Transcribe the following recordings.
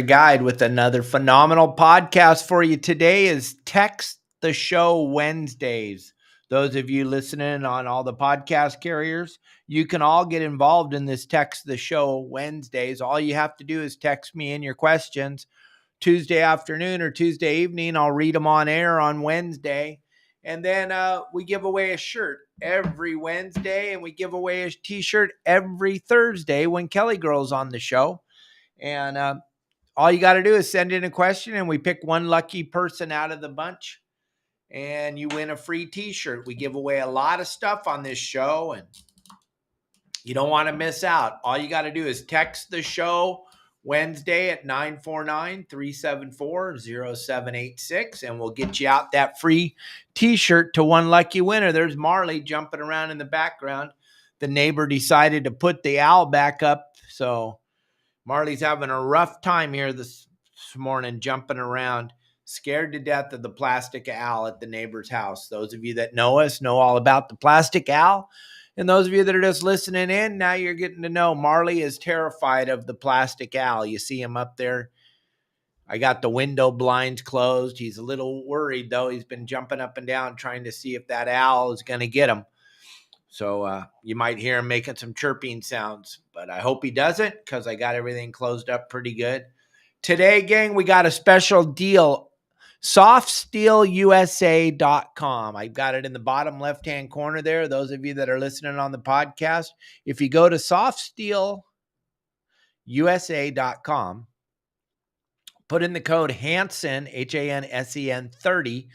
Guide with another phenomenal podcast for you. Today is Text the Show Wednesdays. Those of you listening on all the podcast carriers, you can all get involved in this Text the Show Wednesdays. All you have to do is text me in your questions Tuesday afternoon or Tuesday evening. I'll read them on air on Wednesday. And then we give away a shirt every Wednesday, and we give away a t-shirt every Thursday when Kelly Girl's on the show. And all you got to do is send in a question, and we pick one lucky person out of the bunch, and you win a free t-shirt. We give away a lot of stuff on this show, and you don't want to miss out. All you got to do is text the show Wednesday at 949-374-0786, and we'll get you out that free t-shirt to one lucky winner. There's Marley jumping around in the background. The neighbor decided to put the owl back up, so Marley's having a rough time here this morning, jumping around, scared to death of the plastic owl at the neighbor's house. Those of you that know us know all about the plastic owl. And those of you that are just listening in, now you're getting to know Marley is terrified of the plastic owl. You see him up there. I got the window blinds closed. He's a little worried, though. He's been jumping up and down trying to see if that owl is going to get him. So you might hear him making some chirping sounds, but I hope he doesn't because I got everything closed up pretty good. Today, gang, we got a special deal. SoftSteelUSA.com. I've got it in the bottom left-hand corner there. Those of you that are listening on the podcast, if you go to SoftSteelUSA.com, put in the code Hansen, HANSEN 30,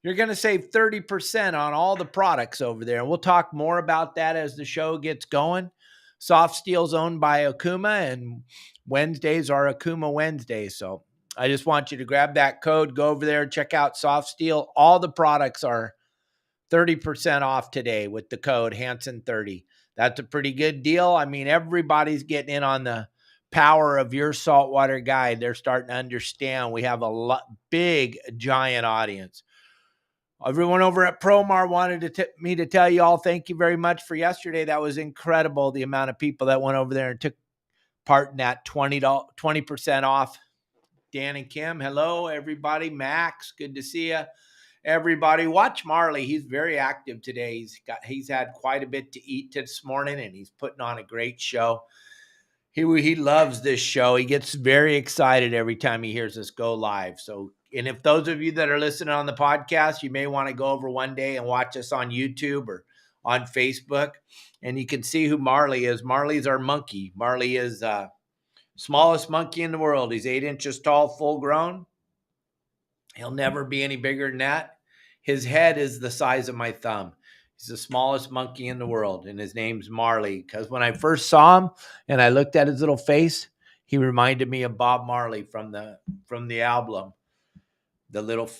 you're going to save 30% on all the products over there. And we'll talk more about that as the show gets going. Soft Steel's owned by Okuma, and Wednesdays are Okuma Wednesdays. So I just want you to grab that code, go over there, check out Soft Steel. All the products are 30% off today with the code Hansen30. That's a pretty good deal. I mean, everybody's getting in on the power of Your Saltwater Guide. They're starting to understand we have a big, giant audience. Everyone over at Promar wanted me to tell you all thank you very much for yesterday. That was incredible, the amount of people that went over there and took part in that 20% off. Dan and Kim, hello, everybody. Max, good to see you. Everybody, watch Marley. He's very active today. He's had quite a bit to eat this morning, and he's putting on a great show. He loves this show. He gets very excited every time he hears us go live. So, and if those of you that are listening on the podcast, you may want to go over one day and watch us on YouTube or on Facebook, and you can see who Marley is. Marley's our monkey. Marley is smallest monkey in the world. He's 8 inches tall, full grown. He'll never be any bigger than that. His head is the size of my thumb. He's the smallest monkey in the world, and his name's Marley. Because when I first saw him and I looked at his little face, he reminded me of Bob Marley from the album.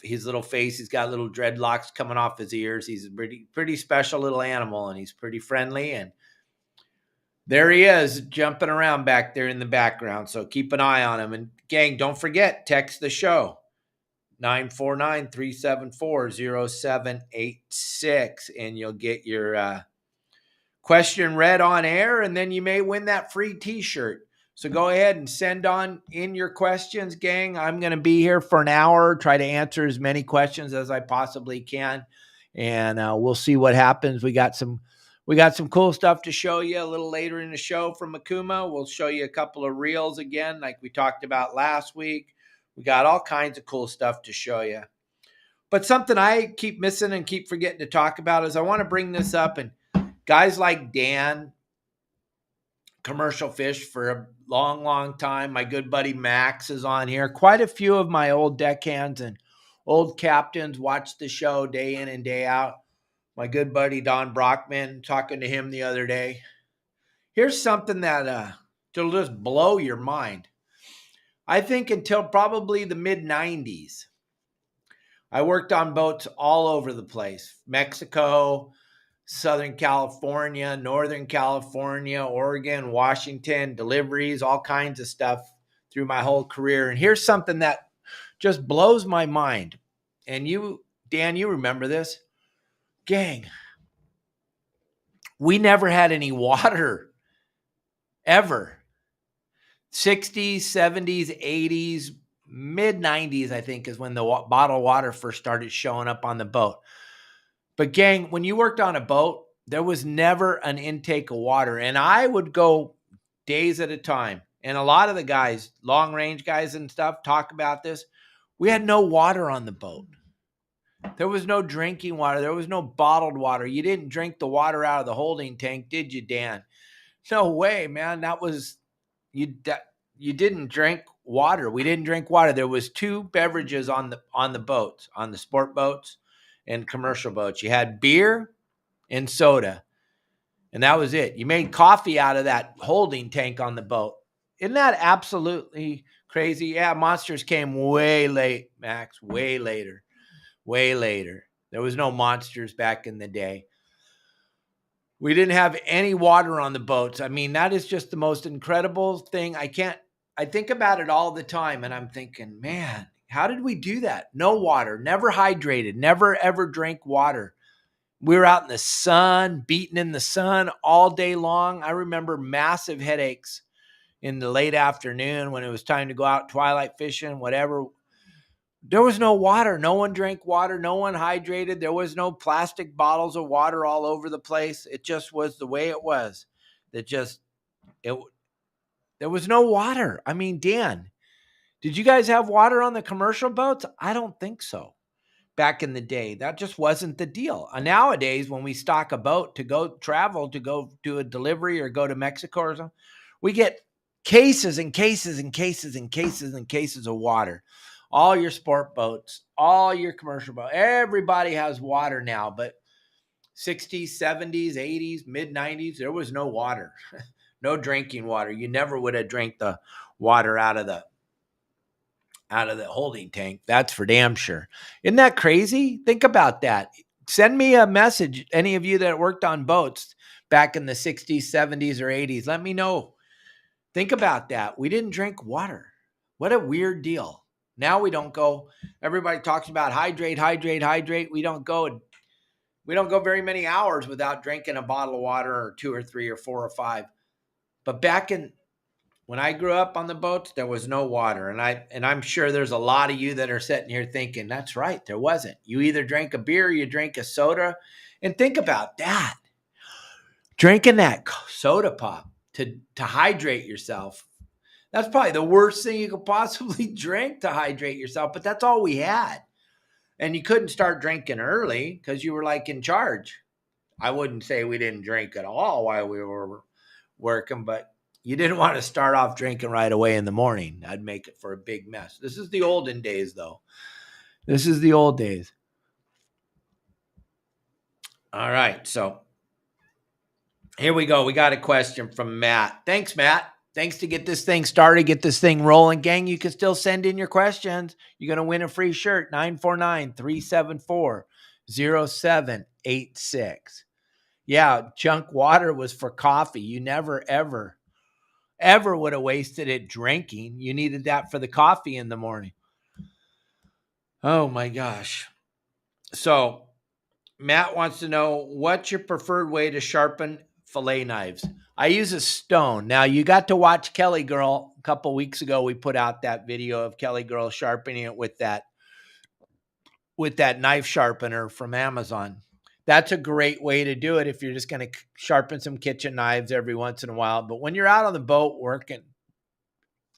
His little face, he's got little dreadlocks coming off his ears. He's a pretty special little animal, and he's pretty friendly. And there he is, jumping around back there in the background. So keep an eye on him. And gang, don't forget, text the show. 949-374-0786, and you'll get your question read on air, and then you may win that free t-shirt. So go ahead and send on in your questions, gang. I'm going to be here for an hour, try to answer as many questions as I possibly can, and we'll see what happens. We got some cool stuff to show you a little later in the show from Okuma. We'll show you a couple of reels again, like we talked about last week. We got all kinds of cool stuff to show you. But something I keep missing and keep forgetting to talk about is I want to bring this up. And guys like Dan, commercial fish for a long, long time. My good buddy Max is on here. Quite a few of my old deckhands and old captains watch the show day in and day out. My good buddy Don Brockman, talking to him the other day. Here's something that will just blow your mind. I think until probably the mid-90s, I worked on boats all over the place. Mexico, Southern California, Northern California, Oregon, Washington, deliveries, all kinds of stuff through my whole career. And here's something that just blows my mind. And you, Dan, you remember this. Gang, we never had any water, ever. 60s, 70s, 80s, mid 90s, I think, is when the bottled water first started showing up on the boat. But gang, when you worked on a boat, there was never an intake of water. And I would go days at a time. And a lot of the guys, long range guys and stuff, talk about this. We had no water on the boat. There was no drinking water. There was no bottled water. You didn't drink the water out of the holding tank, did you, Dan? No way, man. That was you. You didn't drink water. We didn't drink water. There was two beverages on the boats, on the sport boats and commercial boats. You had beer and soda, and that was it. You made coffee out of that holding tank on the boat. Isn't that absolutely crazy? Yeah, Monsters came way late, Max. Way later. Way later. There was no Monsters back in the day. We didn't have any water on the boats. I mean, that is just the most incredible thing. I think about it all the time, and I'm thinking, man, how did we do that? No water, never hydrated, never ever drank water. We were out in the sun, beaten in the sun all day long. I remember massive headaches in the late afternoon when it was time to go out twilight fishing, whatever. There was no water. No one drank water. No one hydrated. There was no plastic bottles of water all over the place. It just was the way it was. There was no water. I mean, Dan, did you guys have water on the commercial boats? I don't think so. Back in the day, that just wasn't the deal. Nowadays, when we stock a boat to go travel, to go do a delivery or go to Mexico or something, we get cases and cases and cases and cases and cases of water. All your sport boats, all your commercial boats, everybody has water now. But 60s, 70s, 80s, mid 90s, there was no water, no drinking water. You never would have drank the water out of the holding tank. That's for damn sure. Isn't that crazy? Think about that. Send me a message, any of you that worked on boats back in the 60s, 70s, or 80s. Let me know. Think about that. We didn't drink water. What a weird deal. Now we don't go. Everybody talks about hydrate, hydrate, hydrate. We don't go very many hours without drinking a bottle of water, or 2 or 3 or 4 or 5. But when I grew up on the boats, there was no water. And I'm sure there's a lot of you that are sitting here thinking, that's right, there wasn't. You either drank a beer or you drank a soda. And think about that. Drinking that soda pop to hydrate yourself. That's probably the worst thing you could possibly drink to hydrate yourself, but that's all we had. And you couldn't start drinking early because you were like in charge. I wouldn't say we didn't drink at all while we were working, but you didn't want to start off drinking right away in the morning. That'd make it for a big mess. This is the olden days, though. This is the old days. All right, so here we go. We got a question from Matt. Thanks, Matt. Thanks to get this thing started, get this thing rolling. Gang, you can still send in your questions. You're going to win a free shirt, 949-374-0786. Yeah, junk water was for coffee. You never, ever would have wasted it drinking. You needed that for the coffee in the morning. Oh, my gosh. So Matt wants to know, what's your preferred way to sharpen fillet knives? I use a stone. Now, you got to watch Kelly Girl a couple weeks ago. We put out that video of Kelly Girl sharpening it with that knife sharpener from Amazon. That's a great way to do it if you're just going to sharpen some kitchen knives every once in a while. But when you're out on the boat working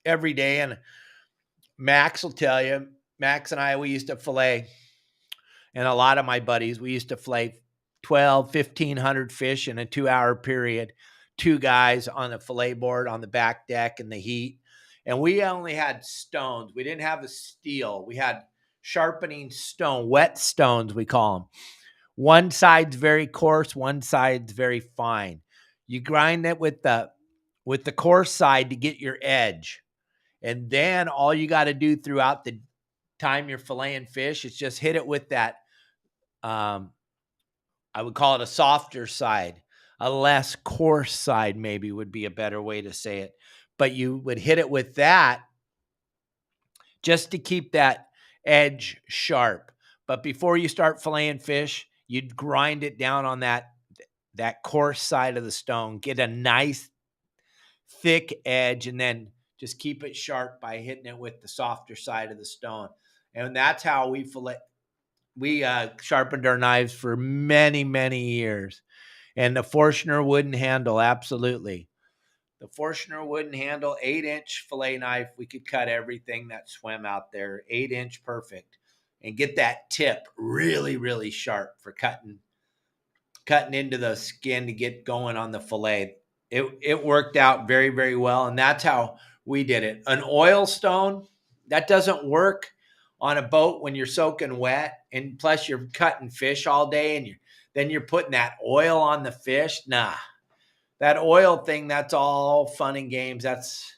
every day, and Max will tell you, Max and I, we used to fillet, and a lot of my buddies, we used to fillet 1,500 fish in a 2-hour period. 2 guys on the fillet board on the back deck in the heat. And we only had stones. We didn't have a steel. We had sharpening stone, wet stones, we call them. One side's very coarse, one side's very fine. You grind it with the coarse side to get your edge. And then all you got to do throughout the time you're filleting fish is just hit it with that, I would call it a softer side. A less coarse side maybe would be a better way to say it. But you would hit it with that just to keep that edge sharp. But before you start filleting fish, you'd grind it down on that coarse side of the stone, get a nice thick edge, and then Just keep it sharp by hitting it with the softer side of the stone. And that's how we sharpened our knives for many, many years. And the Forstner wooden handle, absolutely. The Forstner wooden handle, 8-inch fillet knife. We could cut everything that swam out there, 8-inch perfect, and get that tip really, really sharp for cutting into the skin to get going on the fillet. It worked out very, very well, and that's how we did it. An oil stone, that doesn't work on a boat when you're soaking wet, and plus you're cutting fish all day, and then you're putting that oil on the fish. Nah, that oil thing, that's all fun and games. That's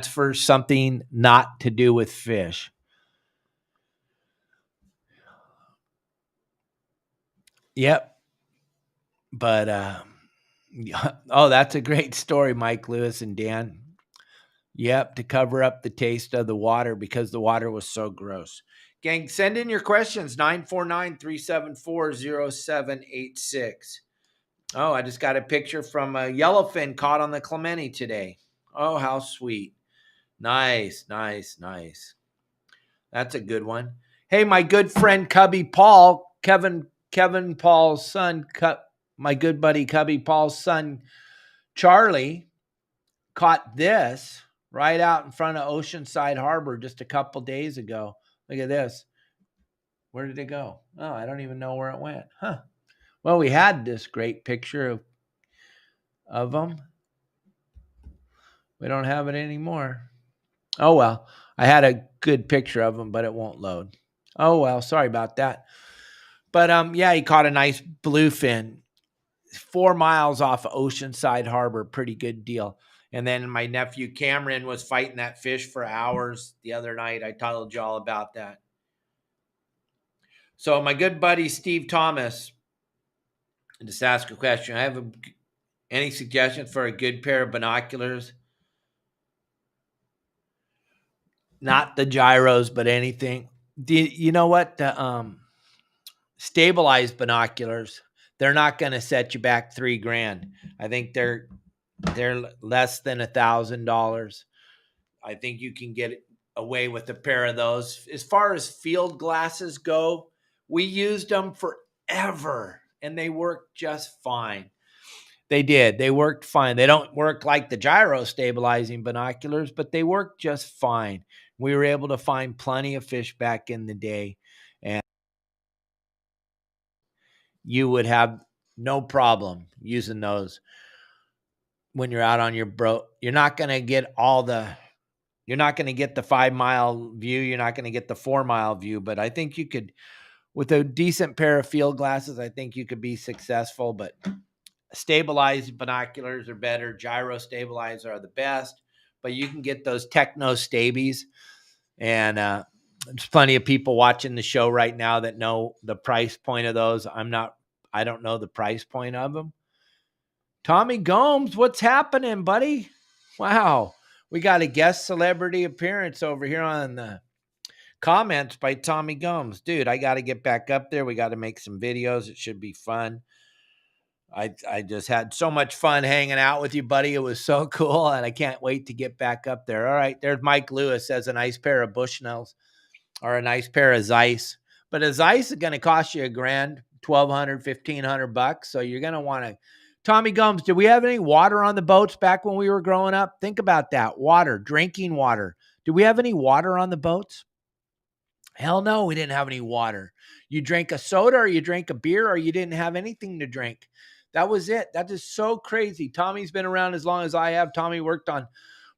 for something not to do with fish. Yep. But oh, that's a great story, Mike Lewis and Dan. Yep, to cover up the taste of the water because the water was so gross. Gang, send in your questions, 949-374-0786. Oh, I just got a picture from a yellowfin caught on the Clemente today. Oh, how sweet. Nice, nice, nice. That's a good one. Hey, my good friend Cubby Paul, Kevin Paul's son, my good buddy Cubby Paul's son, Charlie, caught this right out in front of Oceanside Harbor just a couple days ago. Look at this. Where did it go? Oh, I don't even know where it went. Huh. Well, we had this great picture of them. We don't have it anymore. Oh, well. I had a good picture of them, but it won't load. Oh, well. Sorry about that. But, yeah, he caught a nice bluefin 4 miles off of Oceanside Harbor. Pretty good deal. And then my nephew Cameron was fighting that fish for hours the other night. I told you all about that. So my good buddy Steve Thomas, just ask a question. I have any suggestions for a good pair of binoculars? Not the gyros, but anything. You know what? The stabilized binoculars, they're not going to set you back $3,000. I think they're less than $1,000. I think you can get away with a pair of those. As far as field glasses go, we used them forever and they worked just fine. They did. They worked fine. They don't work like the gyro stabilizing binoculars, but they work just fine. We were able to find plenty of fish back in the day, and you would have no problem using those when you're out on your boat. You're not going to get you're not going to get the 5-mile view. You're not going to get the 4-mile view, but I think you could, with a decent pair of field glasses, I think you could be successful. But stabilized binoculars are better. Gyro stabilizers are the best, but you can get those Techno Stabies. And there's plenty of people watching the show right now that know the price point of those. I don't know the price point of them. Tommy Gomes, what's happening, buddy? Wow. We got a guest celebrity appearance over here on the comments by Tommy Gomes. Dude, I got to get back up there. We got to make some videos. It should be fun. I just had so much fun hanging out with you, buddy. It was so cool, and I can't wait to get back up there. All right, there's Mike Lewis says a nice pair of Bushnells or a nice pair of Zeiss. But a Zeiss is going to cost you $1,000, $1,200, $1,500. So you're going to want to. Tommy Gomes, did we have any water on the boats back when we were growing up? Think about that. Water, drinking water. Did we have any water on the boats? Hell no, we didn't have any water. You drank a soda or you drank a beer or you didn't have anything to drink. That was it. That is so crazy. Tommy's been around as long as I have. Tommy worked on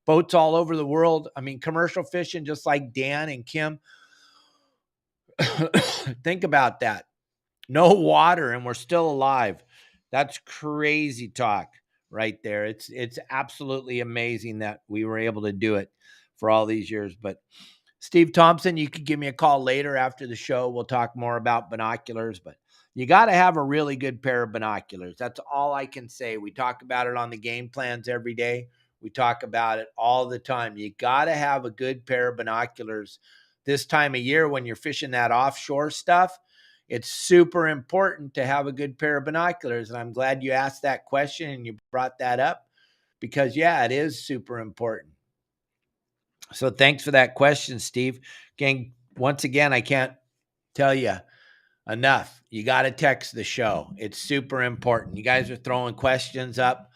boats all over the world. I mean, commercial fishing, just like Dan and Kim. Think about that. No water and we're still alive. That's crazy talk right there. It's absolutely amazing that we were able to do it for all these years. But Steve Thompson, you could give me a call later after the show. We'll talk more about binoculars, but you got to have a really good pair of binoculars. That's all I can say. We talk about it on the game plans every day. We talk about it all the time. You got to have a good pair of binoculars this time of year when you're fishing that offshore stuff. It's super important to have a good pair of binoculars. And I'm glad you asked that question and you brought that up because, yeah, it is super important. So thanks for that question, Steve. Gang, once again, I can't tell you enough. You got to text the show. It's super important. You guys are throwing questions up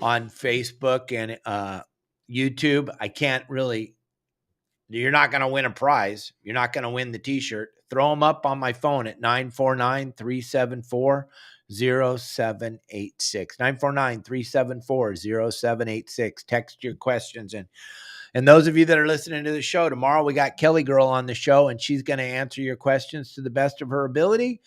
on Facebook and YouTube. I can't really, you're not going to win a prize. You're not going to win the t-shirt. Throw them up on my phone at 949-374-0786. 949-374-0786. Text your questions in. And those of you that are listening to the show, tomorrow we got Kelly Girl on the show, and she's going to answer your questions to the best of her ability.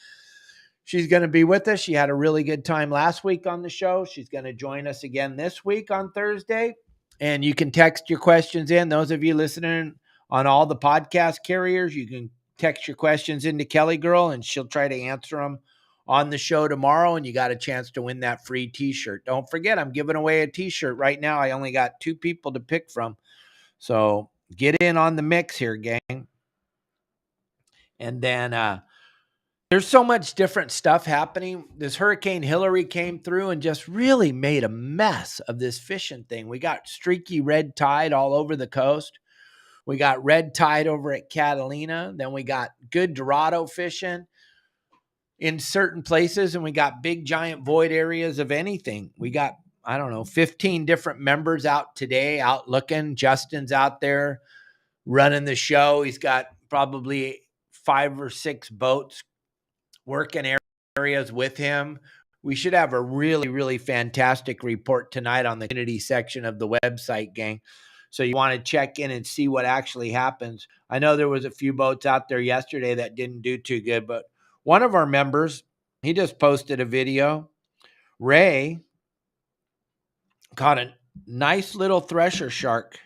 She's going to be with us. She had a really good time last week on the show. She's going to join us again this week on Thursday. And you can text your questions in. Those of you listening on all the podcast carriers, you can text your questions into Kelly Girl, and she'll try to answer them on the show tomorrow. And you got a chance to win that free t-shirt. Don't forget, I'm giving away a t-shirt right now. I only got 2 people to pick from. So get in on the mix here, gang. And then there's so much different stuff happening. This Hurricane Hillary came through and just really made a mess of this fishing thing. We got streaky red tide all over the coast. We got red tide over at Catalina. Then we got good Dorado fishing in certain places. And we got big, giant void areas of anything. We got, I don't know, 15 different members out today, out looking. Justin's out there running the show. He's got probably 5 or 6 boats working areas with him. We should have a really, really fantastic report tonight on the community section of the website, gang. So you want to check in and see what actually happens. I know there was a few boats out there yesterday that didn't do too good, but one of our members, he just posted a video. Ray caught a nice little thresher shark.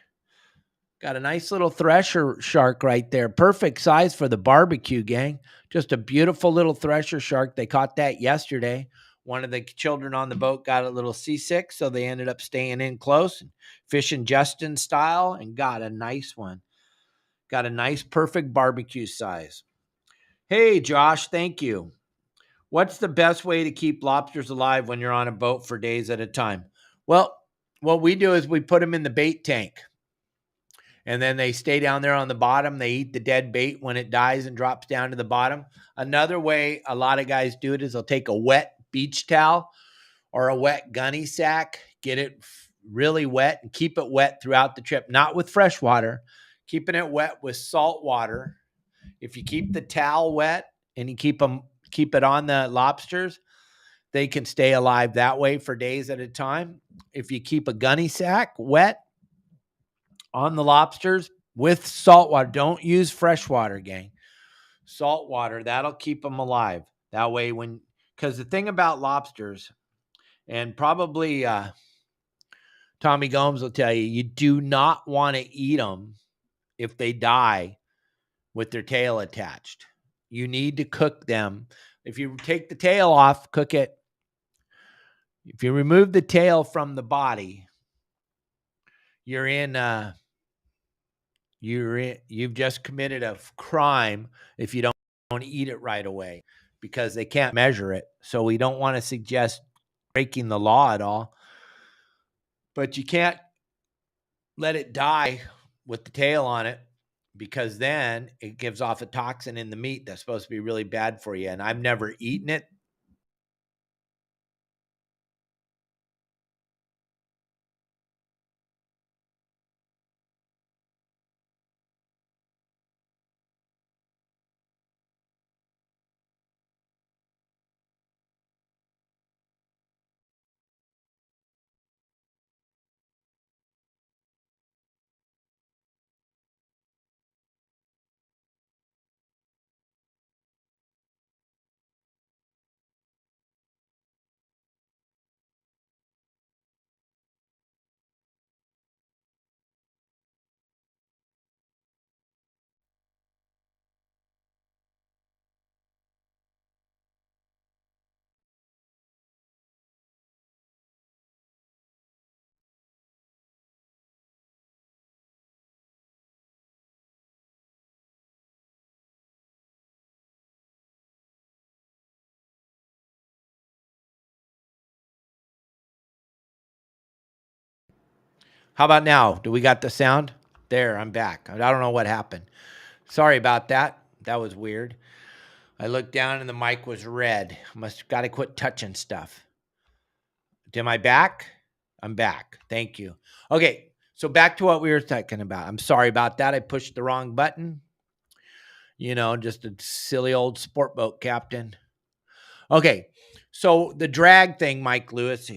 Got a nice little thresher shark right there. Perfect size for the barbecue, gang. Just a beautiful little thresher shark. They caught that yesterday. One of the children on the boat got a little seasick, so they ended up staying in close, fishing Justin style, and got a nice one. Got a nice, perfect barbecue size. Hey, Josh, thank you. What's the best way to keep lobsters alive when you're on a boat for days at a time? Well, what we do is we put them in the bait tank. And then they stay down there on the bottom. They eat the dead bait when it dies and drops down to the bottom. Another way a lot of guys do it is they'll take a wet beach towel or a wet gunny sack, get it really wet and keep it wet throughout the trip, not with fresh water, keeping it wet with salt water. If you keep the towel wet and you keep it on the lobsters, they can stay alive that way for days at a time. If you keep a gunny sack wet on the lobsters with salt water, don't use fresh water, gang. Salt water, that'll keep them alive. That way, because the thing about lobsters, and probably Tommy Gomes will tell you, you do not want to eat them if they die with their tail attached. You need to cook them. If you take the tail off, cook it. If you remove the tail from the body, you've just committed a crime if you don't eat it right away, because they can't measure it. So we don't want to suggest breaking the law at all. But you can't let it die with the tail on it, because then it gives off a toxin in the meat that's supposed to be really bad for you. And I've never eaten it. How about now? Do we got the sound? There, I'm back. I don't know what happened. Sorry about that. That was weird. I looked down and the mic was red. Must got to quit touching stuff. Am I back? I'm back. Thank you. Okay, so back to what we were talking about. I'm sorry about that. I pushed the wrong button. You know, just a silly old sport boat captain. Okay, so the drag thing, Mike Lewis,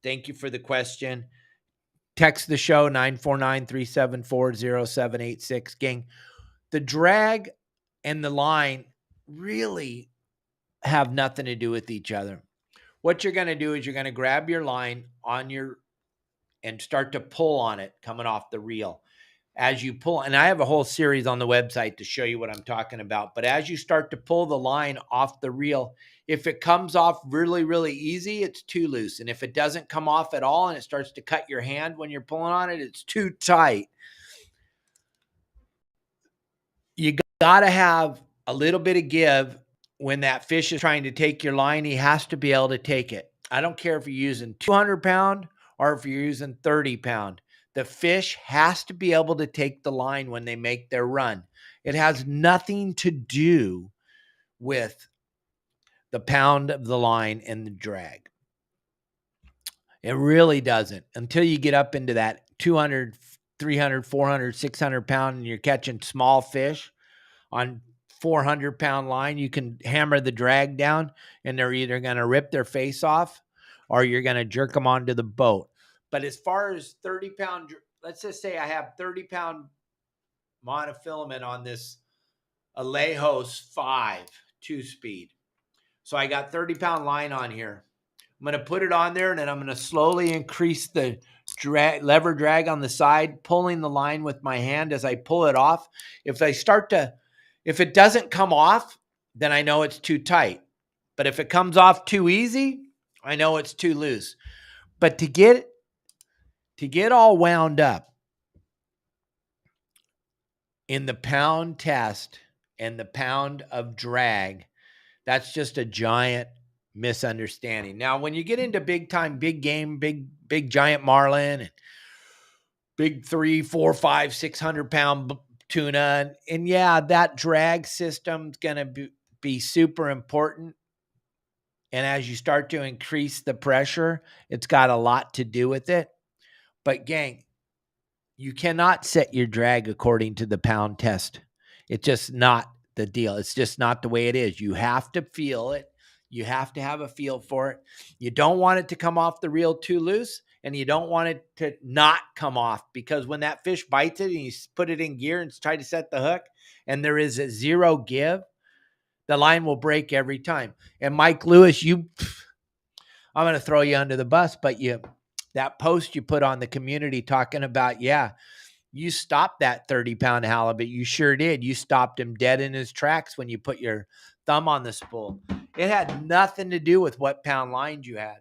thank you for the question. Text the show 949-374-0786. Gang, the drag and the line really have nothing to do with each other. What you're going to do is you're going to grab your line and start to pull on it coming off the reel. As you pull, and I have a whole series on the website to show you what I'm talking about, but as you start to pull the line off the reel, if it comes off really, really easy, it's too loose. And if it doesn't come off at all and it starts to cut your hand when you're pulling on it, it's too tight. You got to have a little bit of give when that fish is trying to take your line. He has to be able to take it. I don't care if you're using 200-pound or if you're using 30-pound. The fish has to be able to take the line when they make their run. It has nothing to do with the pound of the line and the drag. It really doesn't until you get up into that 200, 300, 400, 600 pound and you're catching small fish on 400-pound line. You can hammer the drag down and they're either going to rip their face off or you're going to jerk them onto the boat. But as far as 30-pound, let's just say I have 30-pound monofilament on this Alijos 5 2-speed. So I got 30-pound line on here. I'm going to put it on there and then I'm going to slowly increase the lever drag on the side, pulling the line with my hand as I pull it off. If it doesn't come off, then I know it's too tight. But if it comes off too easy, I know it's too loose. But to get all wound up in the pound test and the pound of drag, that's just a giant misunderstanding. Now, when you get into big time, big game, big giant marlin, and big 3, 4, 5, 600-pound tuna, and yeah, that drag system's going to be super important. And as you start to increase the pressure, it's got a lot to do with it. But gang, you cannot set your drag according to the pound test. It's just not the deal. It's just not the way it is. You have to feel it. You have to have a feel for it. You don't want it to come off the reel too loose, and you don't want it to not come off, because when that fish bites it and you put it in gear and try to set the hook and there is a zero give, the line will break every time. And Mike Lewis, I'm going to throw you under the bus, but that post you put on the community talking about, you stopped that 30-pound halibut. You sure did. You stopped him dead in his tracks when you put your thumb on the spool. It had nothing to do with what pound lines you had.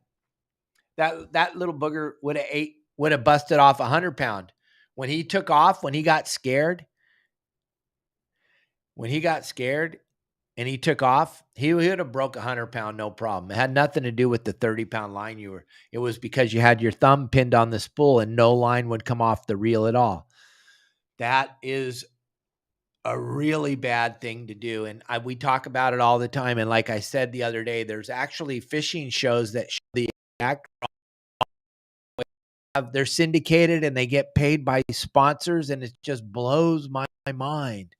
That little booger would have busted off 100-pound. When he took off, when he got scared and he took off, he would have broke 100-pound, no problem. It had nothing to do with the 30-pound line it was because you had your thumb pinned on the spool and no line would come off the reel at all. That is a really bad thing to do. And we talk about it all the time. And like I said the other day, there's actually fishing shows that show the exact they're syndicated and they get paid by sponsors, and it just blows my mind.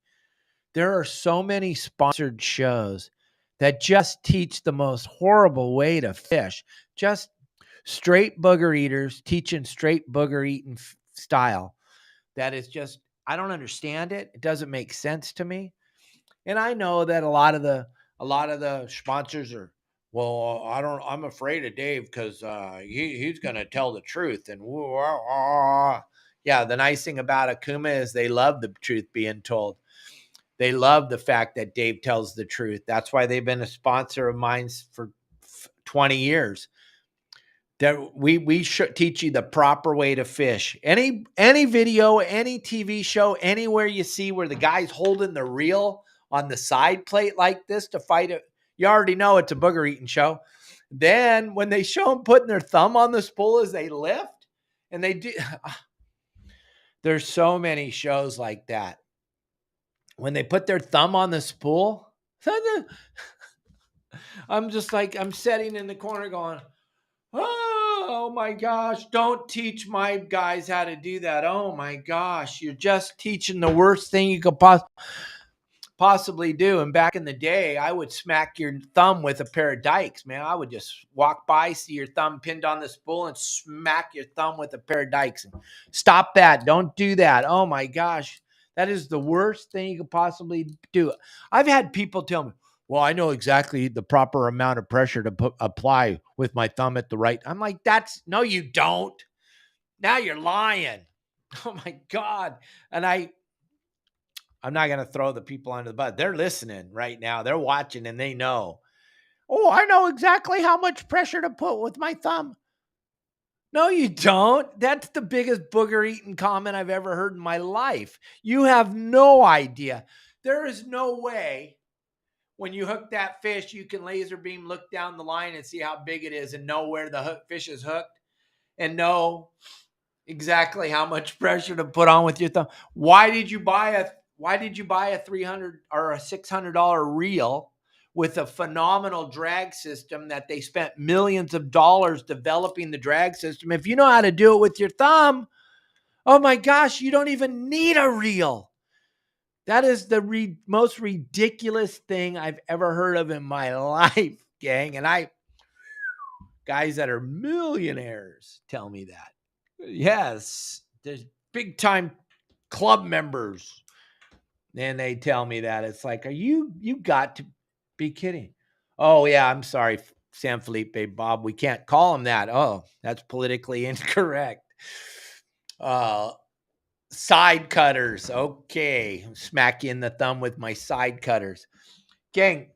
There are so many sponsored shows that just teach the most horrible way to fish. Just straight booger eaters teaching straight booger eating style. That is just, I don't understand it. It doesn't make sense to me. And I know that a lot of the sponsors are, well, I'm afraid of Dave because he's going to tell the truth. And yeah, the nice thing about Okuma is they love the truth being told. They love the fact that Dave tells the truth. That's why they've been a sponsor of mine for 20 years. That we should teach you the proper way to fish. Any video, any TV show, anywhere you see where the guy's holding the reel on the side plate like this to fight it, you already know it's a booger eating show. Then when they show them putting their thumb on the spool as they lift, and they do, There's so many shows like that. When they put their thumb on the spool, I'm just like, I'm sitting in the corner going, oh my gosh, don't teach my guys how to do that. Oh my gosh, you're just teaching the worst thing you could possibly do. And back in the day, I would smack your thumb with a pair of dikes, man. I would just walk by, see your thumb pinned on the spool, and smack your thumb with a pair of dikes. Stop that. Don't do that. Oh my gosh. That is the worst thing you could possibly do. I've had people tell me, well, I know exactly the proper amount of pressure to apply with my thumb at the right. I'm like, no, you don't. Now you're lying. Oh my God. And I'm not going to throw the people under the bus. They're listening right now. They're watching and they know. Oh, I know exactly how much pressure to put with my thumb. No, you don't. That's the biggest booger eating comment I've ever heard in my life. You have no idea. There is no way when you hook that fish, you can laser beam, look down the line and see how big it is and know where the fish is hooked and know exactly how much pressure to put on with your thumb. Why did you buy a $300 or a $600 reel with a phenomenal drag system that they spent millions of dollars developing the drag system? If you know how to do it with your thumb, oh my gosh, you don't even need a reel. That is the most ridiculous thing I've ever heard of in my life, gang. And guys that are millionaires tell me that. Yes, there's big time club members. And they tell me that. It's like, you got to be kidding. Oh yeah, I'm sorry, San Felipe, Bob. We can't call him that. Oh, that's politically incorrect. Side cutters. Okay. Smack you in the thumb with my side cutters. Gang,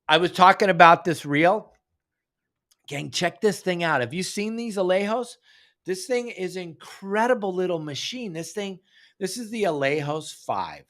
I was talking about this reel. Gang, check this thing out. Have you seen these Alijos? This thing is an incredible little machine. This is the Alijos 5,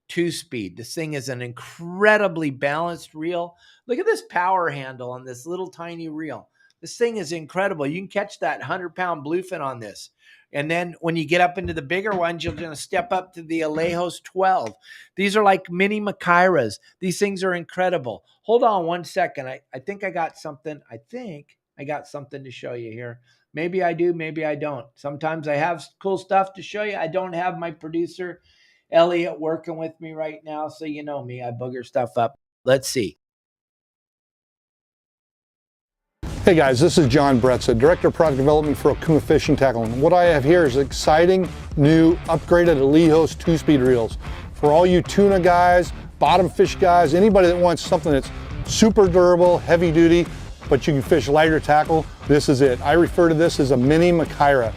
2-speed. This thing is an incredibly balanced reel. Look at this power handle on this little tiny reel. This thing is incredible. You can catch that 100-pound bluefin on this. And then when you get up into the bigger ones, you're going to step up to the Alijos 12. These are like mini Makairas. These things are incredible. Hold on one second. I think I got something. I think I got something to show you here. Maybe I do, maybe I don't. Sometimes I have cool stuff to show you. I don't have my producer, Elliot, working with me right now. So you know me, I booger stuff up. Let's see. Hey guys, this is John Bretza, Director of Product Development for Okuma Fishing Tackle. And what I have here is exciting, new, upgraded Alijos 2-speed reels. For all you tuna guys, bottom fish guys, anybody that wants something that's super durable, heavy duty, but you can fish lighter tackle, this is it. I refer to this as a mini Makaira.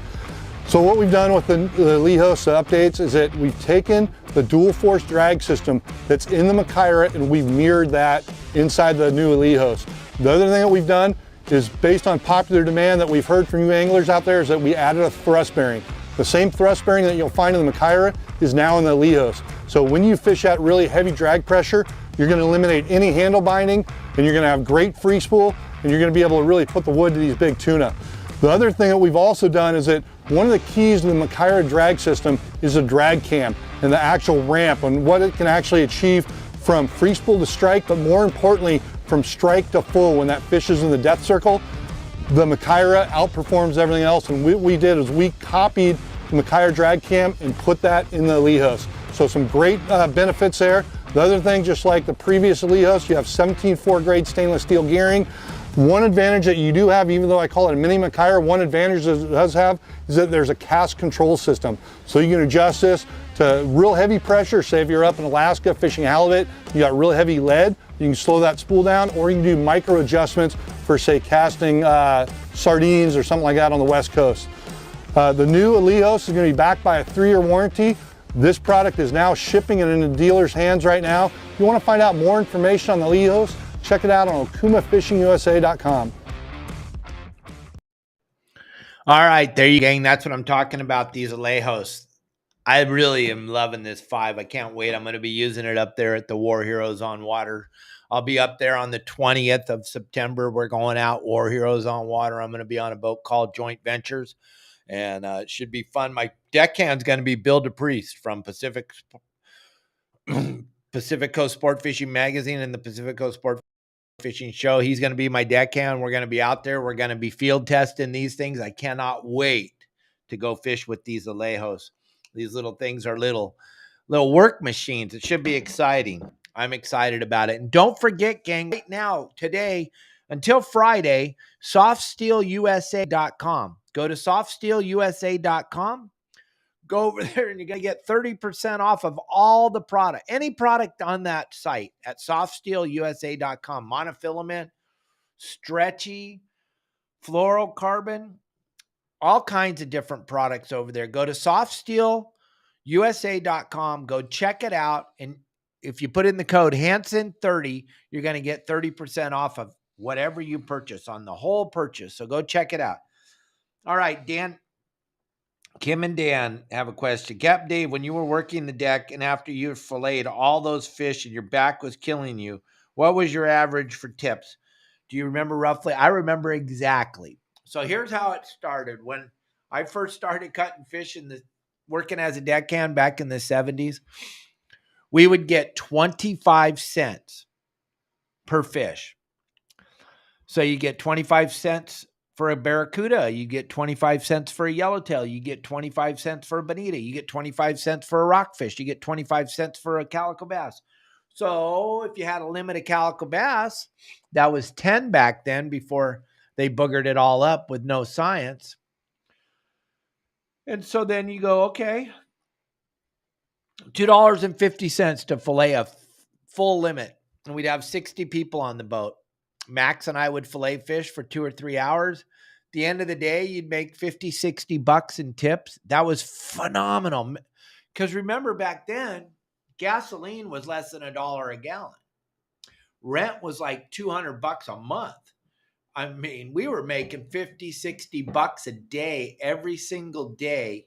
So what we've done with the Alijos updates is that we've taken the dual force drag system that's in the Makaira and we've mirrored that inside the new Alijos. The other thing that we've done is based on popular demand that we've heard from you anglers out there is that we added a thrust bearing. The same thrust bearing that you'll find in the Makaira is now in the Alijos. So when you fish at really heavy drag pressure, you're going to eliminate any handle binding and you're going to have great free spool and you're going to be able to really put the wood to these big tuna. The other thing that we've also done is that one of the keys to the Makaira drag system is the drag cam and the actual ramp and what it can actually achieve from free spool to strike, but more importantly, from strike to full when that fish is in the depth circle. The Makaira outperforms everything else, and what we did is we copied the Makaira drag cam and put that in the Alijos. So some great benefits there. The other thing, just like the previous Alijos, you have 17-4 grade stainless steel gearing. One advantage that you do have, even though I call it a mini Makaira, one advantage that it does have is that there's a cast control system. So you can adjust this to real heavy pressure. Say if you're up in Alaska fishing halibut, you got real heavy lead, you can slow that spool down, or you can do micro adjustments for say casting sardines or something like that on the West Coast. The new Alijos is going to be backed by a 3-year warranty. This product is now shipping and in the dealer's hands right now. If you want to find out more information on the Alijos, check it out on okumafishingusa.com. All right, there you go, gang. That's what I'm talking about, these Alijos. I really am loving this 5. I can't wait. I'm going to be using it up there at the War Heroes on Water. I'll be up there on the 20th of September. We're going out War Heroes on Water. I'm going to be on a boat called Joint Ventures. And it should be fun. My deckhand's going to be Bill DePriest from Pacific Coast Sport Fishing Magazine and the Pacific Coast Sport Fishing Show. He's going to be my deckhand. We're going to be out there. We're going to be field testing these things. I cannot wait to go fish with these Alijos. These little things are little work machines. It should be exciting. I'm excited about it. And don't forget, gang, right now, today, until Friday, softsteelusa.com. Go to softsteelusa.com. Go over there and you're going to get 30% off of all the product, any product on that site at softsteelusa.com. Monofilament, stretchy, fluorocarbon, all kinds of different products over there. Go to softsteelusa.com. Go check it out. And if you put in the code Hansen30, you're going to get 30% off of whatever you purchase on the whole purchase. So go check it out. All right, Dan. Kim and Dan have a question. Cap Dave, when you were working the deck and after you filleted all those fish and your back was killing you, what was your average for tips? Do you remember roughly? I remember exactly. So here's how it started. When I first started cutting fish working as a deckhand back in the 70s, we would get 25 cents per fish. So you get 25 cents for a barracuda, you get 25 cents for a yellowtail, you get 25 cents for a bonita, you get 25 cents for a rockfish, you get 25 cents for a calico bass. So if you had a limit of calico bass, that was 10 back then before they boogered it all up with no science. And so then you go, okay, $2.50 to fillet a full limit. And we'd have 60 people on the boat. Max and I would fillet fish for 2 or 3 hours. At the end of the day, you'd make 50, 60 bucks in tips. That was phenomenal. Because remember back then, gasoline was less than $1 a gallon. Rent was like 200 bucks a month. I mean, we were making 50, 60 bucks a day, every single day,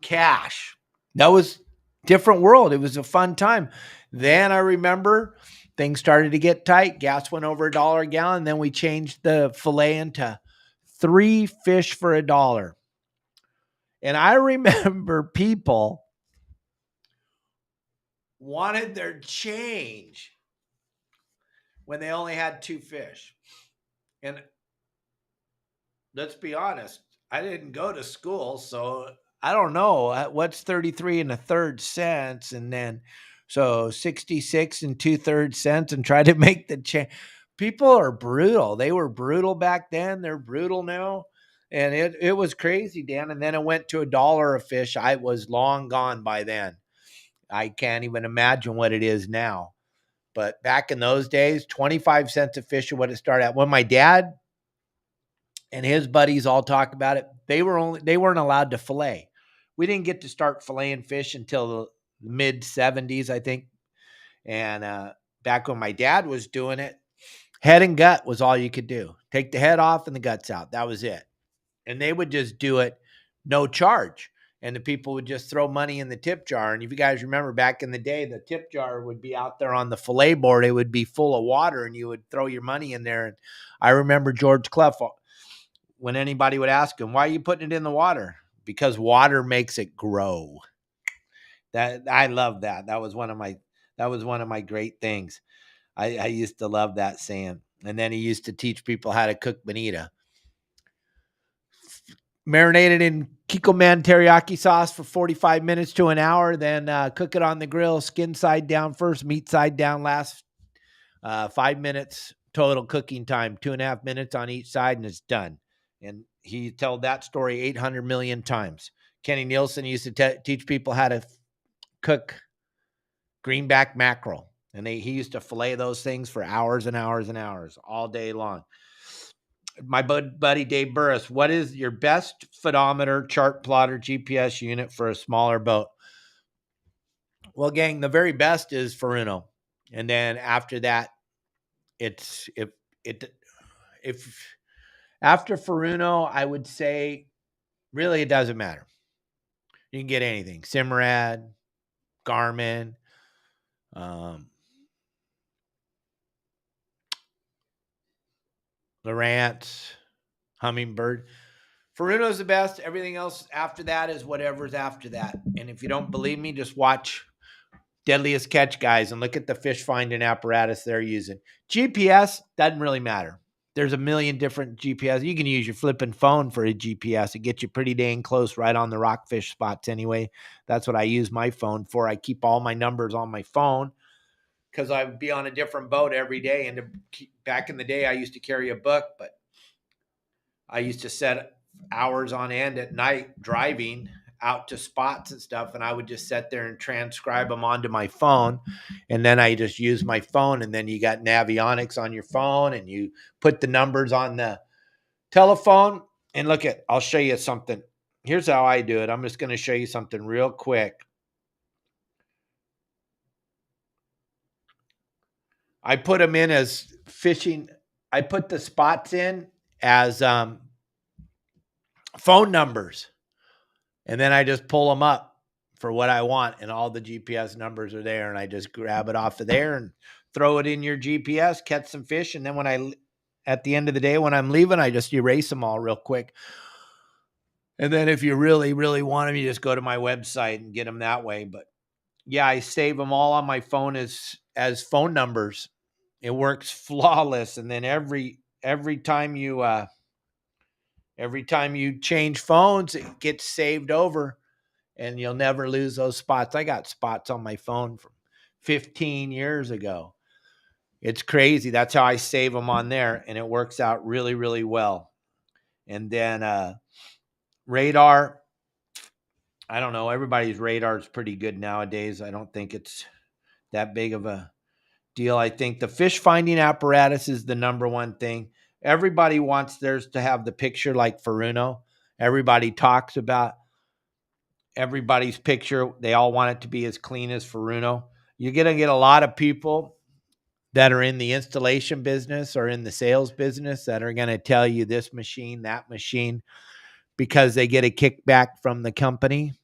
cash. That was different world. It was a fun time. Then I remember things started to get tight. Gas went over $1 a gallon. Then we changed the fillet into 3 fish for $1. And I remember people wanted their change when they only had 2 fish. And let's be honest, I didn't go to school, so I don't know what's 33 1/3 cents. And then so 66 2/3 cents and try to make the change. People are brutal. They were brutal back then. They're brutal now. And it was crazy, Dan. And then it went to $1 a fish. I was long gone by then. I can't even imagine what it is now. But back in those days, 25 cents a fish is what it started at. When my dad and his buddies all talk about it, they weren't allowed to fillet. We didn't get to start filleting fish until the mid 70s, I think. And back when my dad was doing it, head and gut was all you could do. Take the head off and the guts out. That was it. And they would just do it no charge. And the people would just throw money in the tip jar. And if you guys remember back in the day, the tip jar would be out there on the fillet board. It would be full of water and you would throw your money in there. And I remember George Clough, when anybody would ask him, why are you putting it in the water? Because water makes it grow. That I love that. That was one of my great things. I used to love that saying. And then he used to teach people how to cook bonita. Marinated in Kikkoman teriyaki sauce for 45 minutes to an hour, then cook it on the grill, skin side down first, meat side down last. 5 minutes total cooking time, 2.5 minutes on each side, and it's done. And he told that story 800 million times. Kenny Nielsen used to teach people how to cook greenback mackerel. And he used to fillet those things for hours and hours and hours, all day long. My buddy Dave Burris, what is your best photometer, chart plotter, GPS unit for a smaller boat? Well, gang, the very best is Furuno. And then after that, it's if after Furuno, I would say really it doesn't matter. You can get anything. Simrad, Garmin, Lowrance, Humminbird. Furuno's the best. Everything else after that is whatever's after that. And if you don't believe me, just watch Deadliest Catch guys and look at the fish finding apparatus they're using. GPS doesn't really matter. There's a million different GPS. You can use your flipping phone for a GPS. It gets you pretty dang close right on the rockfish spots anyway. That's what I use my phone for. I keep all my numbers on my phone because I would be on a different boat every day. And back in the day, I used to carry a book, but I used to set hours on end at night driving out to spots and stuff, and I would just sit there and transcribe them onto my phone, and then I just use my phone, and then you got Navionics on your phone, and you put the numbers on the telephone, and look at, I'll show you something. Here's how I do it. I'm just going to show you something real quick. I put them in as fishing. I put the spots in as phone numbers. And then I just pull them up for what I want. And all the GPS numbers are there. And I just grab it off of there and throw it in your GPS, catch some fish. And then at the end of the day, when I'm leaving, I just erase them all real quick. And then if you really, really want them, you just go to my website and get them that way. But yeah, I save them all on my phone as phone numbers. It works flawless. And then every time you change phones, it gets saved over and you'll never lose those spots. I got spots on my phone from 15 years ago. It's crazy. That's how I save them on there, and it works out really, really well. And then radar, I don't know. Everybody's radar is pretty good nowadays. I don't think it's that big of a deal. I think the fish finding apparatus is the number one thing. Everybody wants theirs to have the picture like Furuno. Everybody talks about everybody's picture. They all want it to be as clean as Furuno. You're going to get a lot of people that are in the installation business or in the sales business that are going to tell you this machine, that machine, because they get a kickback from the company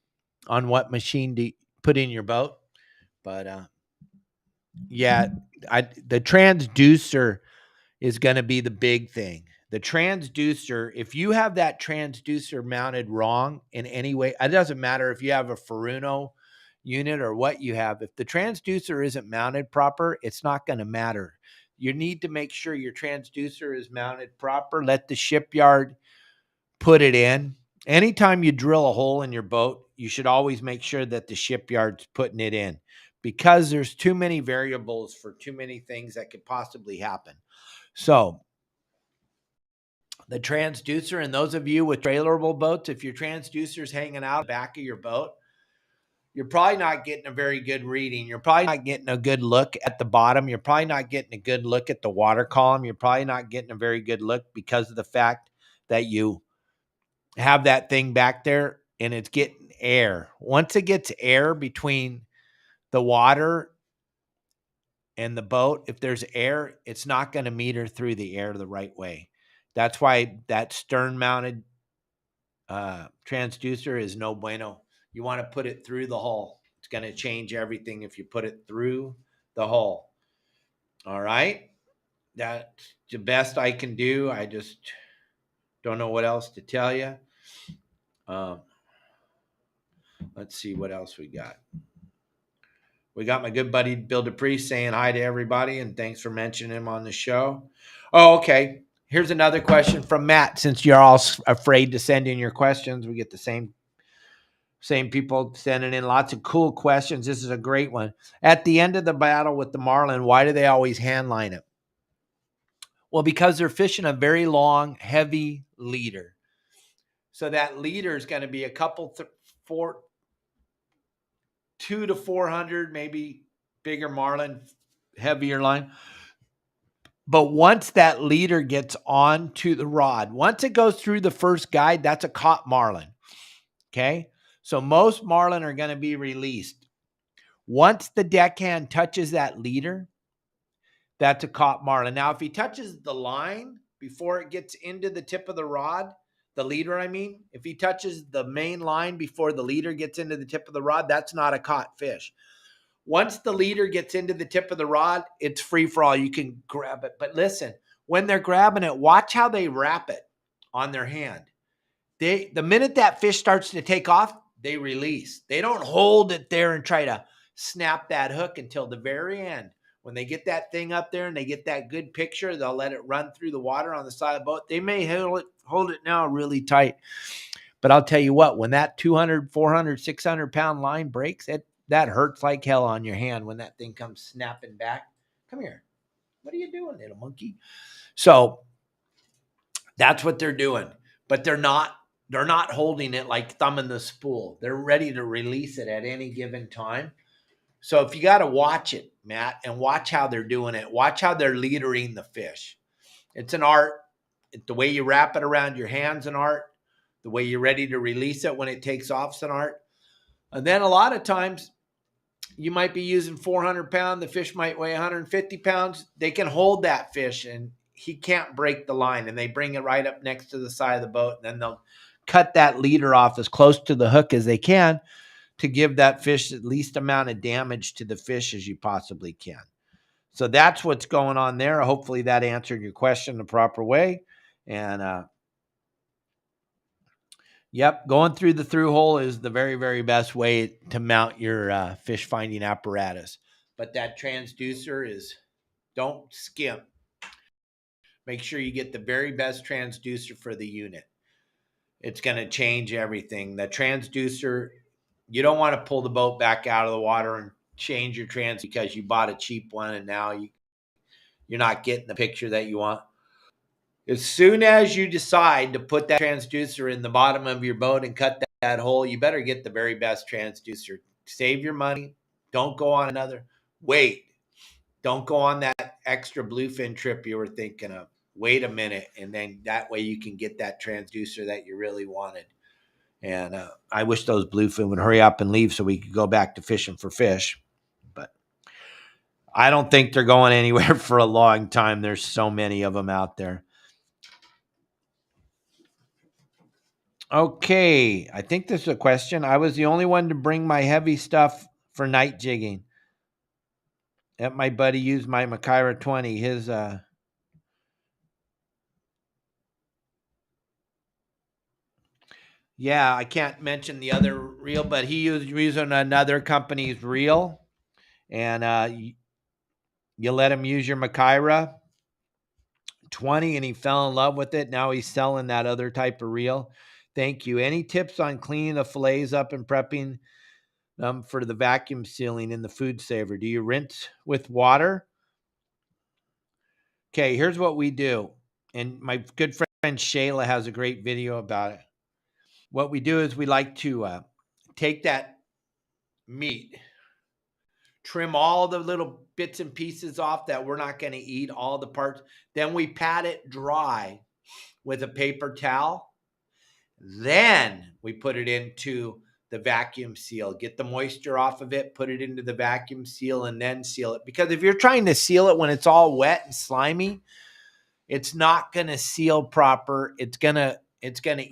on what machine to put in your boat. But yeah, the transducer is going to be the big thing. The transducer, if you have that transducer mounted wrong in any way, it doesn't matter if you have a Furuno unit or what you have. If the transducer isn't mounted proper, it's not going to matter. You need to make sure your transducer is mounted proper. Let the shipyard put it in. Anytime you drill a hole in your boat, you should always make sure that the shipyard's putting it in because there's too many variables for too many things that could possibly happen. So the transducer, and those of you with trailerable boats, if your transducer is hanging out the back of your boat, you're probably not getting a very good reading. You're probably not getting a good look at the bottom. You're probably not getting a good look at the water column. You're probably not getting a very good look because of the fact that you have that thing back there and it's getting air. Once it gets air between the water and the boat, if there's air, it's not going to meter through the air the right way. That's why that stern mounted transducer is no bueno. You want to put it through the hull. It's going to change everything if you put it through the hull. All right. That's the best I can do. I just don't know what else to tell you. Let's see what else we got. We got my good buddy Bill Dupree saying hi to everybody, and thanks for mentioning him on the show. Oh, okay. Here's another question from Matt. Since you're all afraid to send in your questions, we get the same people sending in lots of cool questions. This is a great one. At the end of the battle with the Marlin, why do they always handline it? Well, because they're fishing a very long, heavy leader. So that leader is going to be a couple, 200 to 400, maybe bigger Marlin, heavier line. But once that leader gets onto the rod, once it goes through the first guide, that's a caught Marlin. Okay. So most Marlin are going to be released. Once the deckhand touches that leader, that's a caught Marlin. Now, if he touches the line before it gets into the tip of the rod, the leader, I mean, if he touches the main line before the leader gets into the tip of the rod, that's not a caught fish. Once the leader gets into the tip of the rod, it's free for all. You can grab it. But listen, when they're grabbing it, watch how they wrap it on their hand. the minute that fish starts to take off, they release. They don't hold it there and try to snap that hook until the very end. When they get that thing up there and they get that good picture, they'll let it run through the water on the side of the boat. They may hold it now really tight. But I'll tell you what, when that 200, 400, 600 pound line breaks, that hurts like hell on your hand when that thing comes snapping back. Come here. What are you doing, little monkey? So that's what they're doing. But they're not holding it like thumbing the spool. They're ready to release it at any given time. So if you got to watch it, Matt, and watch how they're doing it, watch how they're leadering the fish. It's an art. The way you wrap it around your hand's an art. The way you're ready to release it when it takes off is an art. And then a lot of times you might be using 400 pounds. The fish might weigh 150 pounds. They can hold that fish and he can't break the line. And they bring it right up next to the side of the boat. And then they'll cut that leader off as close to the hook as they can to give that fish the least amount of damage to the fish as you possibly can. So that's what's going on there. Hopefully that answered your question the proper way. And yep, going through the through hole is the very, very best way to mount your fish finding apparatus. But that transducer is, don't skimp. Make sure you get the very best transducer for the unit. It's going to change everything. The transducer, you don't want to pull the boat back out of the water and change your trans because you bought a cheap one and now you're not getting the picture that you want. As soon as you decide to put that transducer in the bottom of your boat and cut that hole, you better get the very best transducer. Save your money. Don't go on another. Wait. Don't go on that extra bluefin trip you were thinking of. Wait a minute, and then that way you can get that transducer that you really wanted. And I wish those bluefin would hurry up and leave so we could go back to fishing for fish. But I don't think they're going anywhere for a long time. There's so many of them out there. Okay, I think this is a question. I was the only one to bring my heavy stuff for night jigging. That my buddy used my Makaira 20. His yeah, I can't mention the other reel, but he used using another company's reel, and you let him use your Makaira 20, and he fell in love with it. Now he's selling that other type of reel. Thank you. Any tips on cleaning the fillets up and prepping them for the vacuum sealing in the food saver? Do you rinse with water? Okay, here's what we do. And my good friend Shayla has a great video about it. What we do is we like to take that meat, trim all the little bits and pieces off that we're not going to eat, all the parts. Then we pat it dry with a paper towel. Then we put it into the vacuum seal, get the moisture off of it, put it into the vacuum seal, and then seal it. Because if you're trying to seal it when it's all wet and slimy, it's not going to seal proper. It's going to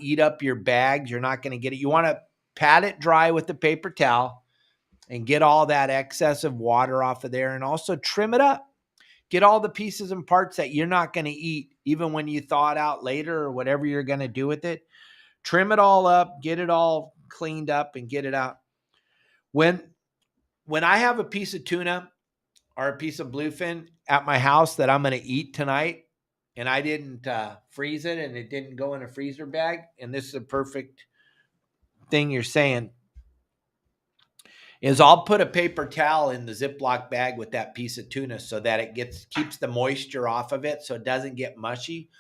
eat up your bags. You're not going to get it. You want to pat it dry with the paper towel and get all that excess of water off of there, and also trim it up. Get all the pieces and parts that you're not going to eat, even when you thaw it out later or whatever you're going to do with it. Trim it all up, get it all cleaned up, and get it out. When I have a piece of tuna or a piece of bluefin at my house that I'm going to eat tonight, and I didn't freeze it and it didn't go in a freezer bag, and this is a perfect thing you're saying, is I'll put a paper towel in the Ziploc bag with that piece of tuna so that it keeps the moisture off of it so it doesn't get mushy.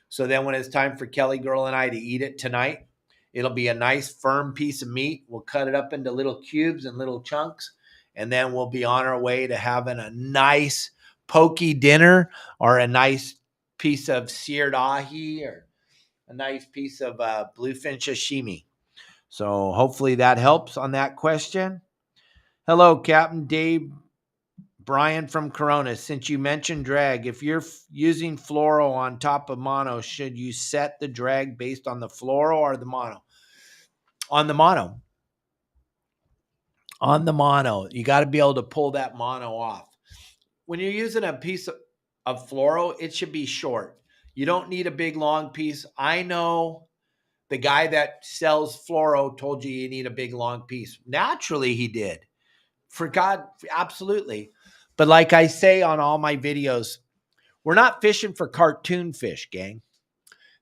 So then when it's time for Kelly Girl and I to eat it tonight, it'll be a nice firm piece of meat. We'll cut it up into little cubes and little chunks, and then we'll be on our way to having a nice pokey dinner or a nice piece of seared ahi or a nice piece of bluefin sashimi. So hopefully that helps on that question. Hello, Captain Dave Brian from Corona. Since you mentioned drag, if you're using fluoro on top of mono, should you set the drag based on the fluoro or the mono? On the mono. On the mono. You got to be able to pull that mono off. When you're using a piece of fluoro, it should be short. You don't need a big, long piece. I know The guy that sells fluoro told you need a big long piece. Naturally, he did. For God, absolutely. But like I say on all my videos, we're not fishing for cartoon fish, gang.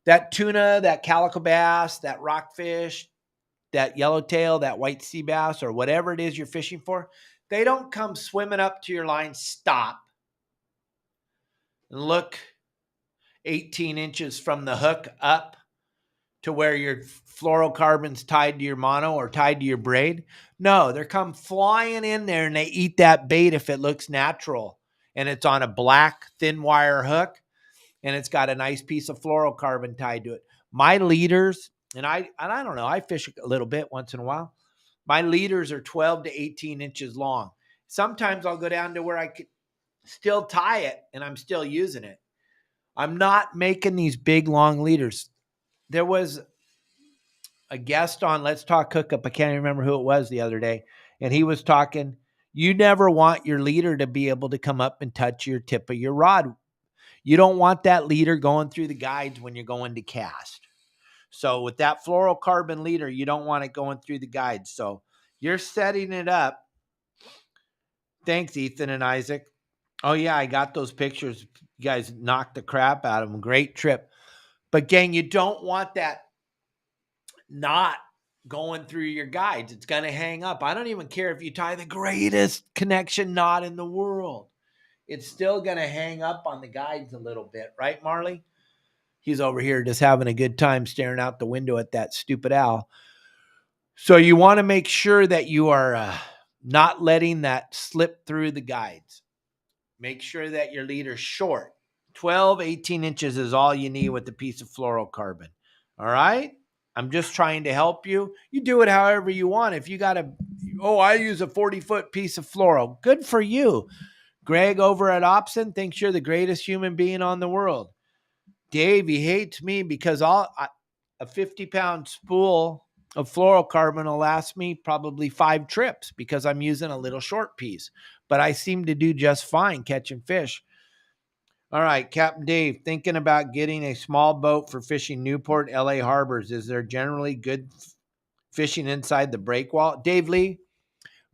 That tuna, that calico bass, that rockfish, that yellowtail, that white sea bass, or whatever it is you're fishing for, they don't come swimming up to your line, stop, and look 18 inches from the hook up to where your fluorocarbon's tied to your mono or tied to your braid. No, they're come flying in there and they eat that bait if it looks natural and it's on a black thin wire hook and it's got a nice piece of fluorocarbon tied to it. My leaders, and I don't know, I fish a little bit once in a while. My leaders are 12 to 18 inches long. Sometimes I'll go down to where I could still tie it and I'm still using it. I'm not making these big, long leaders. There was a guest on Let's Talk Hookup. I can't even remember who it was the other day. And he was talking, you never want your leader to be able to come up and touch your tip of your rod. You don't want that leader going through the guides when you're going to cast. So with that fluorocarbon leader, you don't want it going through the guides. So you're setting it up. Thanks, Ethan and Isaac. Oh, yeah, I got those pictures. You guys knocked the crap out of them. Great trip. But, gang, you don't want that knot going through your guides. It's going to hang up. I don't even care if you tie the greatest connection knot in the world. It's still going to hang up on the guides a little bit. Right, Marley? He's over here just having a good time staring out the window at that stupid owl. So you want to make sure that you are not letting that slip through the guides. Make sure that your leader's short. 12, 18 inches is all you need with a piece of fluorocarbon. All right? I'm just trying to help you. You do it however you want. If you got I use a 40-foot piece of fluoro. Good for you. Greg over at Opson thinks you're the greatest human being on the world. Dave, he hates me because a 50-pound spool of fluorocarbon will last me probably 5 trips because I'm using a little short piece. But I seem to do just fine catching fish. All right, Captain Dave, thinking about getting a small boat for fishing Newport, LA harbors. Is there generally good fishing inside the breakwall? Dave Lee,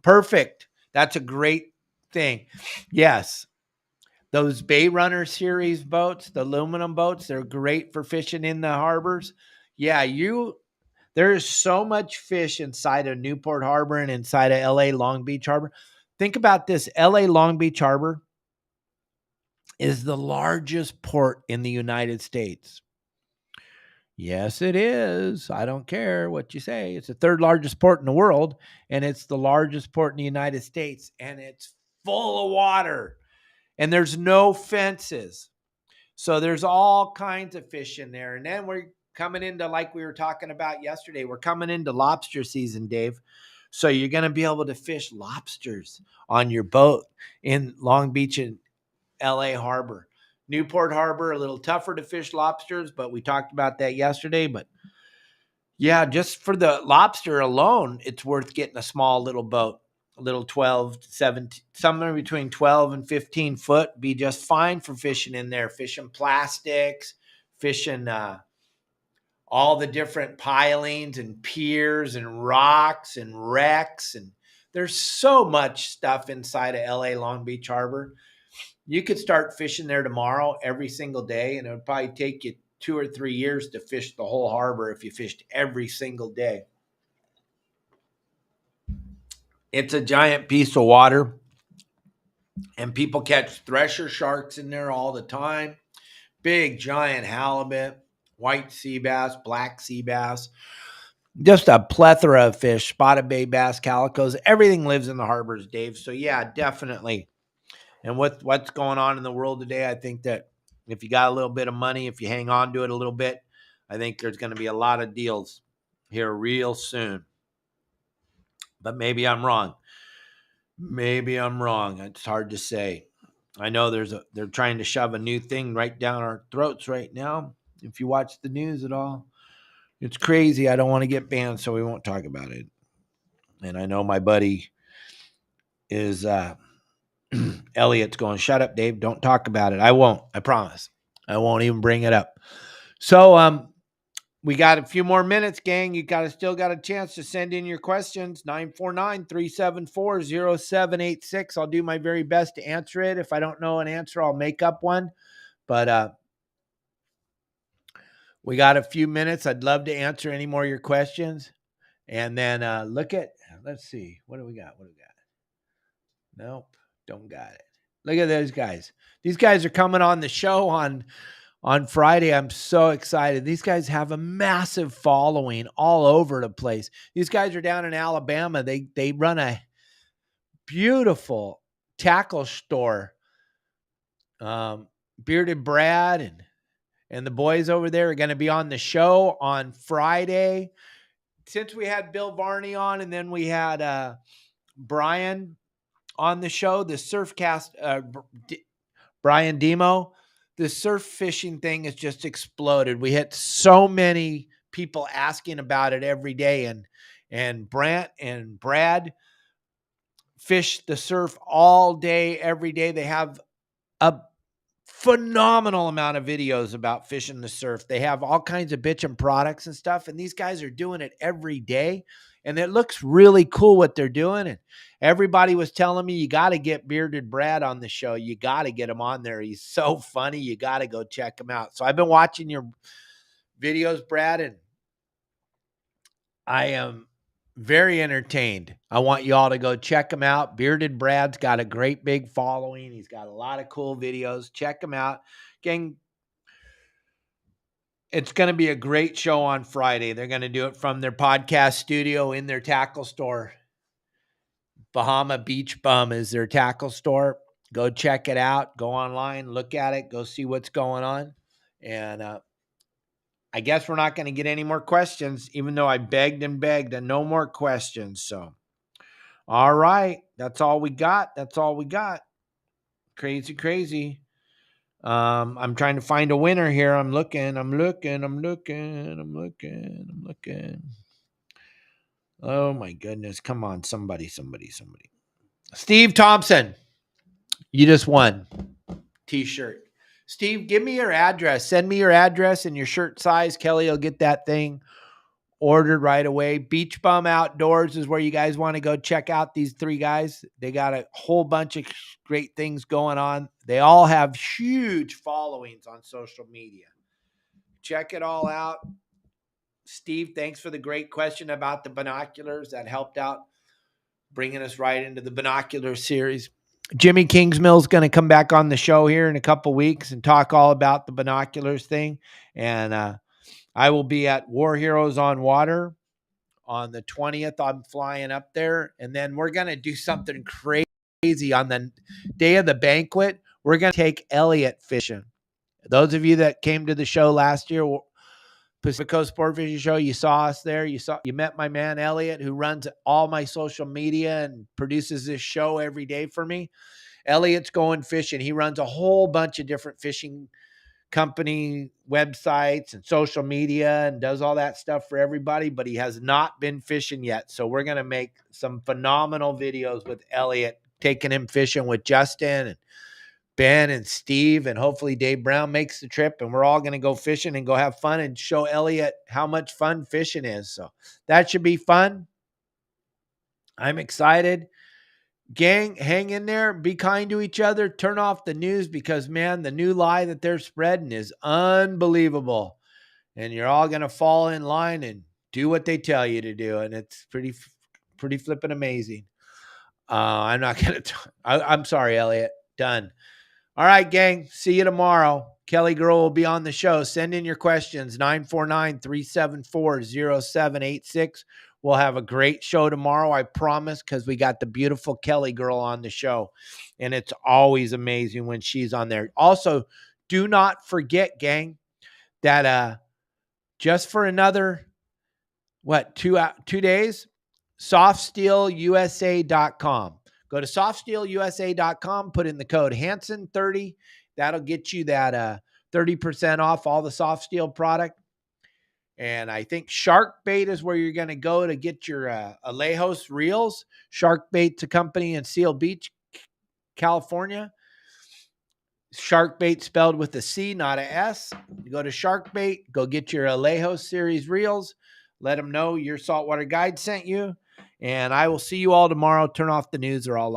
perfect. That's a great thing. Yes. Those Bay Runner series boats, the aluminum boats, they're great for fishing in the harbors. Yeah, there's so much fish inside of Newport Harbor and inside of LA Long Beach Harbor. Think about this. LA Long Beach Harbor is the largest port in the United States. Yes, it is. I don't care what you say. It's the 3rd largest port in the world, and it's the largest port in the United States, and it's full of water. And there's no fences. So there's all kinds of fish in there. And then we're coming into, like we were talking about yesterday, we're coming into lobster season, Dave. So you're going to be able to fish lobsters on your boat in Long Beach and LA Harbor. Newport Harbor, a little tougher to fish lobsters, but we talked about that yesterday. But yeah, just for the lobster alone, it's worth getting a small little boat. A little 12, 17, somewhere between 12 and 15 foot, be just fine for fishing in there, fishing plastics, fishing all the different pilings and piers and rocks and wrecks. And there's so much stuff inside of LA Long Beach Harbor. You could start fishing there tomorrow every single day, and it would probably take you 2 or 3 years to fish the whole harbor if you fished every single day. It's a giant piece of water, and people catch thresher sharks in there all the time. Big, giant halibut, white sea bass, black sea bass, just a plethora of fish, spotted bay bass, calicos. Everything lives in the harbors, Dave. So, yeah, definitely. And with what's going on in the world today, I think that if you got a little bit of money, if you hang on to it a little bit, I think there's going to be a lot of deals here real soon. But maybe I'm wrong. Maybe I'm wrong. It's hard to say. I know they're trying to shove a new thing right down our throats right now. If you watch the news at all, it's crazy. I don't want to get banned, so we won't talk about it. And I know my buddy is Elliot's going, shut up, Dave. Don't talk about it. I won't. I promise. I won't even bring it up. So We got a few more minutes, gang. You still got a chance to send in your questions. 949-374-0786. I'll do my very best to answer it. If I don't know an answer, I'll make up one. But we got a few minutes. I'd love to answer any more of your questions. And then let's see. What do we got? Nope, don't got it. Look at those guys. These guys are coming on the show on Friday. I'm so excited. These guys have a massive following all over the place. These guys are down in Alabama. They run a beautiful tackle store. Bearded Brad and the boys over there are going to be on the show on Friday. Since we had Bill Varney on and then we had Brian on the show, the Surfcast, Brian Demo, the surf fishing thing has just exploded. We hit so many people asking about it every day, and Brant and Brad fish the surf all day, every day. They have a phenomenal amount of videos about fishing the surf. They have all kinds of bitchin' products and stuff, and these guys are doing it every day, and it looks really cool what they're doing. And everybody was telling me, you got to get Bearded Brad on the show. You got to get him on there. He's so funny. You got to go check him out. So I've been watching your videos, Brad, and I am very entertained. I want you all to go check him out. Bearded Brad's got a great big following. He's got a lot of cool videos. Check him out. Gang, it's going to be a great show on Friday. They're going to do it from their podcast studio in their tackle store. Bahama Beach Bum is their tackle store. Go check it out. Go online, look at it, go see what's going on. And I guess we're not going to get any more questions, even though I begged and begged and no more questions. So, all right. That's all we got. Crazy. I'm trying to find a winner here. I'm looking. Oh my goodness. Come on. Somebody. Steve Thompson. You just won. T-shirt. Steve, give me your address. Send me your address and your shirt size. Kelly will get that thing ordered right away. Beach Bum Outdoors is where you guys want to go check out these three guys. They got a whole bunch of great things going on. They all have huge followings on social media. Check it all out. Steve, thanks for the great question about the binoculars. That helped out bringing us right into the binocular series. Jimmy Kingsmill is going to come back on the show here in a couple weeks and talk all about the binoculars thing. And I will be at War Heroes on Water on the 20th. I'm flying up there. And then we're going to do something crazy on the day of the banquet. We're going to take Elliott fishing. Those of you that came to the show last year, Pacific Coast Sport Fishing Show, you saw us there. You met my man Elliott, who runs all my social media and produces this show every day for me. Elliott's going fishing. He runs a whole bunch of different fishing company websites and social media and does all that stuff for everybody, but he has not been fishing yet. So we're going to make some phenomenal videos with Elliott, taking him fishing with Justin and Ben and Steve, and hopefully Dave Brown makes the trip, and we're all going to go fishing and go have fun and show Elliott how much fun fishing is. So that should be fun. I'm excited. Gang, hang in there. Be kind to each other. Turn off the news because, man, the new lie that they're spreading is unbelievable. And you're all going to fall in line and do what they tell you to do. And it's pretty flipping amazing. I'm not going to I'm sorry, Elliott. Done. All right, gang. See you tomorrow. Kelly Girl will be on the show. Send in your questions, 949-374-0786. We'll have a great show tomorrow, I promise, because we got the beautiful Kelly Girl on the show. And it's always amazing when she's on there. Also, do not forget, gang, that just for another, 2 days, softsteelusa.com. Go to softsteelusa.com, put in the code Hanson30. That'll get you that 30% off all the soft steel product. And I think Sharkbait is where you're going to go to get your Alijos reels. Sharkbait's a company in Seal Beach, California. Sharkbait spelled with a C, not a S. You go to Sharkbait, go get your Alijos series reels. Let them know your saltwater guide sent you. And I will see you all tomorrow. Turn off the news or I'll